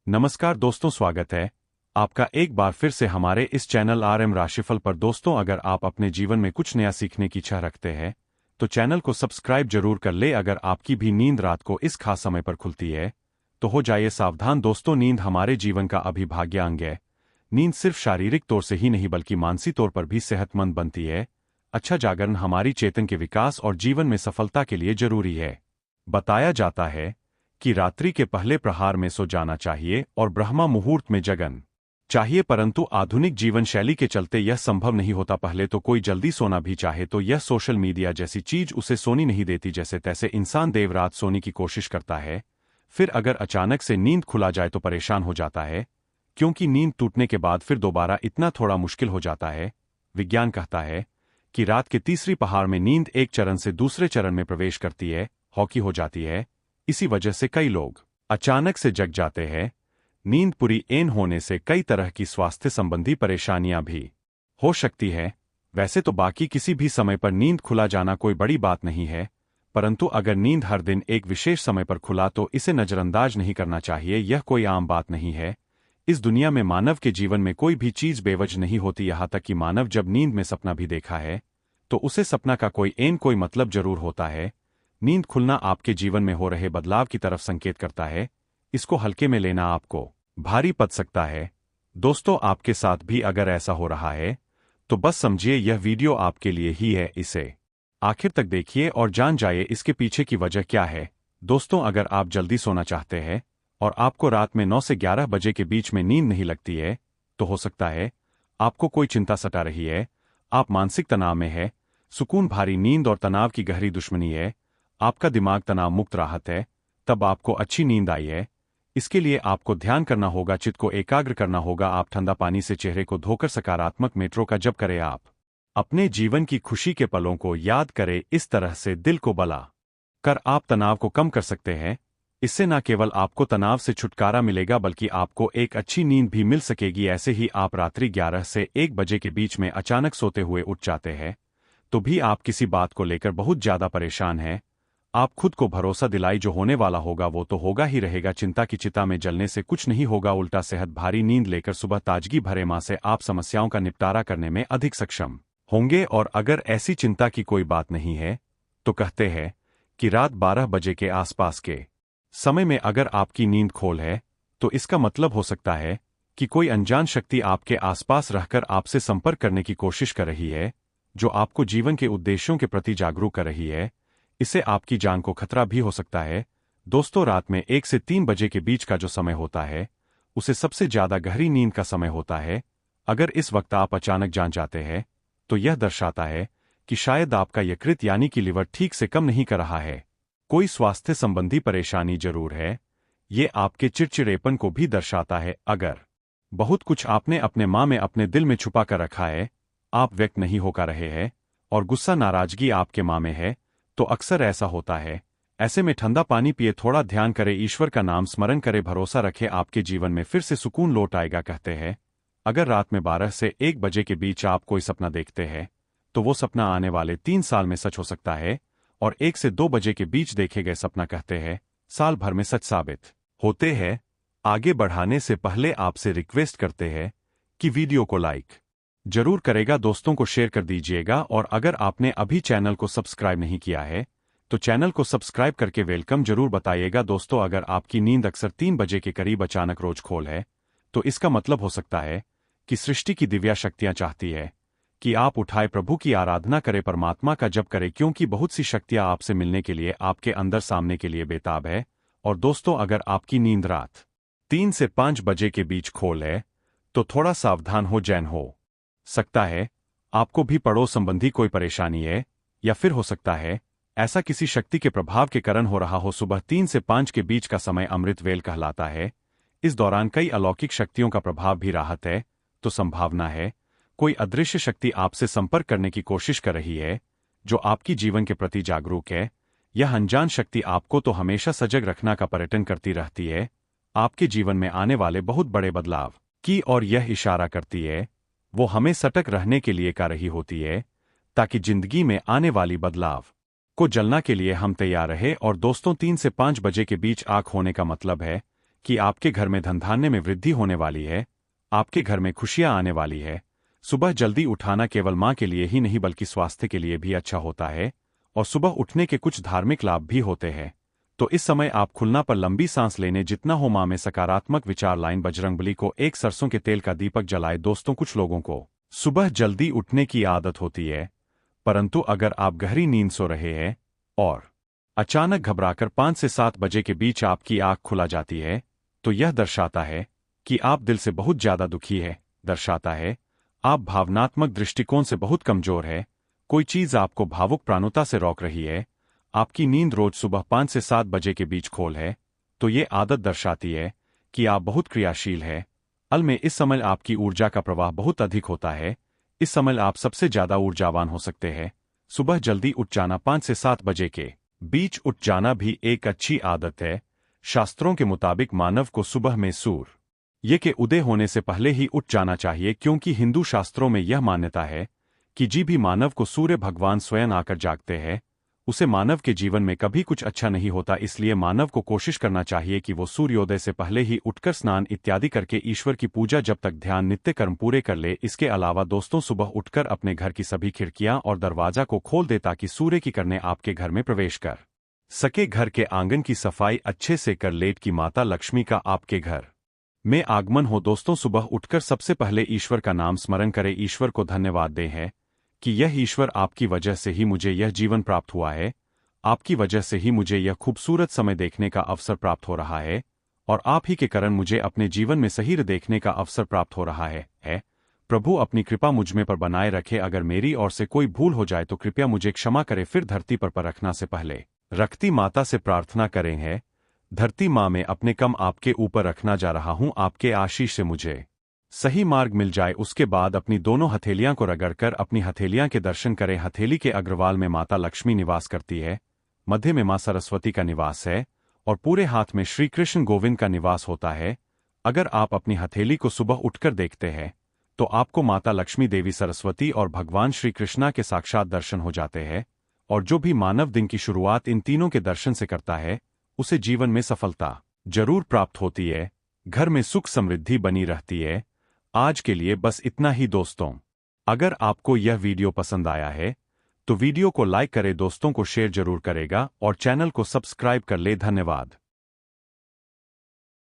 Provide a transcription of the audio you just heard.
नमस्कार दोस्तों, स्वागत है आपका एक बार फिर से हमारे इस चैनल RM राशिफल पर। दोस्तों, अगर आप अपने जीवन में कुछ नया सीखने की इच्छा रखते हैं तो चैनल को सब्सक्राइब जरूर कर ले। अगर आपकी भी नींद रात को इस खास समय पर खुलती है तो हो जाइए सावधान। दोस्तों, नींद हमारे जीवन का अभिभाज्य अंग है। नींद सिर्फ शारीरिक तौर से ही नहीं बल्कि मानसिक तौर पर भी सेहतमंद बनती है। अच्छा जागरण हमारी चेतन के विकास और जीवन में सफलता के लिए जरूरी है। बताया जाता है कि रात्रि के पहले प्रहार में सो जाना चाहिए और ब्रह्मा मुहूर्त में जगन चाहिए, परंतु आधुनिक जीवन शैली के चलते यह संभव नहीं होता। पहले तो कोई जल्दी सोना भी चाहे तो यह सोशल मीडिया जैसी चीज उसे सोनी नहीं देती। जैसे तैसे इंसान देर रात सोने की कोशिश करता है, फिर अगर अचानक से नींद खुला जाए तो परेशान हो जाता है, क्योंकि नींद टूटने के बाद फिर दोबारा इतना थोड़ा मुश्किल हो जाता है। विज्ञान कहता है कि रात के तीसरी पहाड़ में नींद एक चरण से दूसरे चरण में प्रवेश करती है, हॉकी हो जाती है। इसी वजह से कई लोग अचानक से जग जाते हैं। नींद पूरी एन होने से कई तरह की स्वास्थ्य संबंधी परेशानियां भी हो सकती है। वैसे तो बाकी किसी भी समय पर नींद खुला जाना कोई बड़ी बात नहीं है, परंतु अगर नींद हर दिन एक विशेष समय पर खुला तो इसे नजरअंदाज नहीं करना चाहिए। यह कोई आम बात नहीं है। इस दुनिया में मानव के जीवन में कोई भी चीज बेवजह नहीं होती। यहां तक कि मानव जब नींद में सपना भी देखा है तो उसे सपना का कोई मतलब जरूर होता है। नींद खुलना आपके जीवन में हो रहे बदलाव की तरफ संकेत करता है। इसको हल्के में लेना आपको भारी पड़ सकता है। दोस्तों, आपके साथ भी अगर ऐसा हो रहा है तो बस समझिए यह वीडियो आपके लिए ही है। इसे आखिर तक देखिए और जान जाइए इसके पीछे की वजह क्या है। दोस्तों, अगर आप जल्दी सोना चाहते हैं और आपको रात में 9 से 11 बजे के बीच में नींद नहीं लगती है तो हो सकता है आपको कोई चिंता सता रही है, आप मानसिक तनाव में है। सुकून, भारी नींद और तनाव की गहरी दुश्मनी है। आपका दिमाग तनाव मुक्त राहत है, तब आपको अच्छी नींद आई है। इसके लिए आपको ध्यान करना होगा, चित्त को एकाग्र करना होगा। आप ठंडा पानी से चेहरे को धोकर सकारात्मक मेट्रो का जप करें। आप अपने जीवन की खुशी के पलों को याद करें। इस तरह से दिल को बला कर आप तनाव को कम कर सकते हैं। इससे न केवल आपको तनाव से छुटकारा मिलेगा बल्कि आपको एक अच्छी नींद भी मिल सकेगी। ऐसे ही आप रात्रि 11 से 1 बजे के बीच में अचानक सोते हुए उठ जाते हैं तो भी आप किसी बात को लेकर बहुत ज्यादा परेशान हैं। आप खुद को भरोसा दिलाई जो होने वाला होगा वो तो होगा ही रहेगा। चिंता की चिता में जलने से कुछ नहीं होगा, उल्टा सेहत भारी नींद लेकर सुबह ताजगी भरे मां से आप समस्याओं का निपटारा करने में अधिक सक्षम होंगे। और अगर ऐसी चिंता की कोई बात नहीं है तो कहते हैं कि रात 12 बजे के आसपास के समय में अगर आपकी नींद खोल है तो इसका मतलब हो सकता है कि कोई अनजान शक्ति आपके आसपास रहकर आपसे संपर्क करने की कोशिश कर रही है, जो आपको जीवन के उद्देश्यों के प्रति जागरूक कर रही है। इससे आपकी जान को खतरा भी हो सकता है। दोस्तों, रात में 1 से 3 बजे के बीच का जो समय होता है उसे सबसे ज्यादा गहरी नींद का समय होता है। अगर इस वक्त आप अचानक जान जाते हैं तो यह दर्शाता है कि शायद आपका यकृत यानी कि लिवर ठीक से काम नहीं कर रहा है। कोई स्वास्थ्य संबंधी परेशानी जरूर है। ये आपके चिड़चिड़ेपन को भी दर्शाता है। अगर बहुत कुछ आपने अपने मां में अपने दिल में छुपा कर रखा है, आप व्यक्त नहीं होकर रहे हैं और गुस्सा नाराजगी आपके मां में है तो अक्सर ऐसा होता है। ऐसे में ठंडा पानी पिए, थोड़ा ध्यान करें, ईश्वर का नाम स्मरण करें, भरोसा रखें, आपके जीवन में फिर से सुकून लौट आएगा। कहते हैं अगर रात में 12 से 1 बजे के बीच आप कोई सपना देखते हैं तो वो सपना आने वाले 3 साल में सच हो सकता है, और 1 से 2 बजे के बीच देखे गए सपना कहते हैं साल भर में सच साबित होते हैं। आगे बढ़ाने से पहले आपसे रिक्वेस्ट करते हैं कि वीडियो को लाइक जरूर करेगा, दोस्तों को शेयर कर दीजिएगा, और अगर आपने अभी चैनल को सब्सक्राइब नहीं किया है तो चैनल को सब्सक्राइब करके वेलकम जरूर बताइएगा। दोस्तों, अगर आपकी नींद अक्सर 3 बजे के करीब अचानक रोज खोल है तो इसका मतलब हो सकता है कि सृष्टि की दिव्या शक्तियां चाहती है कि आप उठाए, प्रभु की आराधना करें, परमात्मा का जप करें, क्योंकि बहुत सी शक्तियां आपसे मिलने के लिए आपके अंदर सामने के लिए बेताब है। और दोस्तों, अगर आपकी नींद रात 3 से 5 बजे के बीच खोल है तो थोड़ा सावधान हो जैन हो सकता है आपको भी पड़ोस संबंधी कोई परेशानी है, या फिर हो सकता है ऐसा किसी शक्ति के प्रभाव के कारण हो रहा हो। सुबह 3 से 5 के बीच का समय अमृत वेल कहलाता है। इस दौरान कई अलौकिक शक्तियों का प्रभाव भी राहत है, तो संभावना है कोई अदृश्य शक्ति आपसे संपर्क करने की कोशिश कर रही है जो आपकी जीवन के प्रति जागरूक है। यह अनजान शक्ति आपको तो हमेशा सजग रखना का पर्यटन करती रहती है, आपके जीवन में आने वाले बहुत बड़े बदलाव की ओर यह इशारा करती है। वो हमें सतर्क रहने के लिए कर रही होती है ताकि जिंदगी में आने वाली बदलाव को जलना के लिए हम तैयार रहे। और दोस्तों, 3 से 5 बजे के बीच आंख होने का मतलब है कि आपके घर में धन धान्य में वृद्धि होने वाली है, आपके घर में खुशियां आने वाली है। सुबह जल्दी उठाना केवल मां के लिए ही नहीं बल्कि स्वास्थ्य के लिए भी अच्छा होता है, और सुबह उठने के कुछ धार्मिक लाभ भी होते हैं। तो इस समय आप खुलना पर लंबी सांस लेने जितना हो मां में सकारात्मक विचार लाइन बजरंगबली को एक सरसों के तेल का दीपक जलाए। दोस्तों, कुछ लोगों को सुबह जल्दी उठने की आदत होती है, परंतु अगर आप गहरी नींद सो रहे हैं और अचानक घबराकर 5 से 7 बजे के बीच आपकी आंख खुला जाती है, तो यह दर्शाता है कि आप दिल से बहुत ज्यादा दुखी है, दर्शाता है आप भावनात्मक दृष्टिकोण से बहुत कमजोर है, कोई चीज आपको भावुक प्राणुता से रोक रही है, आपकी नींद रोज सुबह 5 से 7 बजे के बीच खोल है, तो ये आदत दर्शाती है कि आप बहुत क्रियाशील है। अल में इस समय आपकी ऊर्जा का प्रवाह बहुत अधिक होता है, इस समय आप सबसे ज्यादा ऊर्जावान हो सकते हैं। सुबह जल्दी उठ जाना, 5 से 7 बजे के बीच उठ जाना भी एक अच्छी आदत है। शास्त्रों के मुताबिक मानव को सुबह में सूर्य के उदय होने से पहले ही उठ जाना चाहिए, क्योंकि हिंदू शास्त्रों में यह मान्यता है कि जी भी मानव को सूर्य भगवान स्वयं आकर जागते हैं, उसे मानव के जीवन में कभी कुछ अच्छा नहीं होता। इसलिए मानव को कोशिश करना चाहिए कि वो सूर्योदय से पहले ही उठकर स्नान इत्यादि करके ईश्वर की पूजा जब तक ध्यान नित्य कर्म पूरे कर ले। इसके अलावा दोस्तों, सुबह उठकर अपने घर की सभी खिड़कियां और दरवाजा को खोल दे ताकि सूर्य की किरणें आपके घर में प्रवेश कर सके। घर के आंगन की सफाई अच्छे से कर लेट की माता लक्ष्मी का आपके घर में आगमन हो। दोस्तों, सुबह उठकर सबसे पहले ईश्वर का नाम स्मरण करें, ईश्वर को धन्यवाद दें है कि यह ईश्वर आपकी वजह से ही मुझे यह जीवन प्राप्त हुआ है, आपकी वजह से ही मुझे यह खूबसूरत समय देखने का अवसर प्राप्त हो रहा है, और आप ही के कारण मुझे अपने जीवन में सही देखने का अवसर प्राप्त हो रहा है। प्रभु अपनी कृपा मुझमें पर बनाए रखे, अगर मेरी ओर से कोई भूल हो जाए तो कृपया मुझे क्षमा करे। फिर धरती पर रखना से पहले रखती माता से प्रार्थना करें है, धरती माँ में अपने कम आपके ऊपर रखना जा रहा हूँ, आपके आशीष से मुझे सही मार्ग मिल जाए। उसके बाद अपनी दोनों हथेलियां को रगड़कर अपनी हथेलियां के दर्शन करें। हथेली के अग्रवाल में माता लक्ष्मी निवास करती है, मध्य में मां सरस्वती का निवास है, और पूरे हाथ में श्री कृष्ण गोविंद का निवास होता है। अगर आप अपनी हथेली को सुबह उठकर देखते हैं तो आपको माता लक्ष्मी, देवी सरस्वती और भगवान श्री कृष्णा के साक्षात दर्शन हो जाते हैं। और जो भी मानव दिन की शुरुआत इन तीनों के दर्शन से करता है, उसे जीवन में सफलता जरूर प्राप्त होती है, घर में सुख समृद्धि बनी रहती है। आज के लिए बस इतना ही दोस्तों। अगर आपको यह वीडियो पसंद आया है तो वीडियो को लाइक करें, दोस्तों को शेयर जरूर करेगा और चैनल को सब्सक्राइब कर ले। धन्यवाद।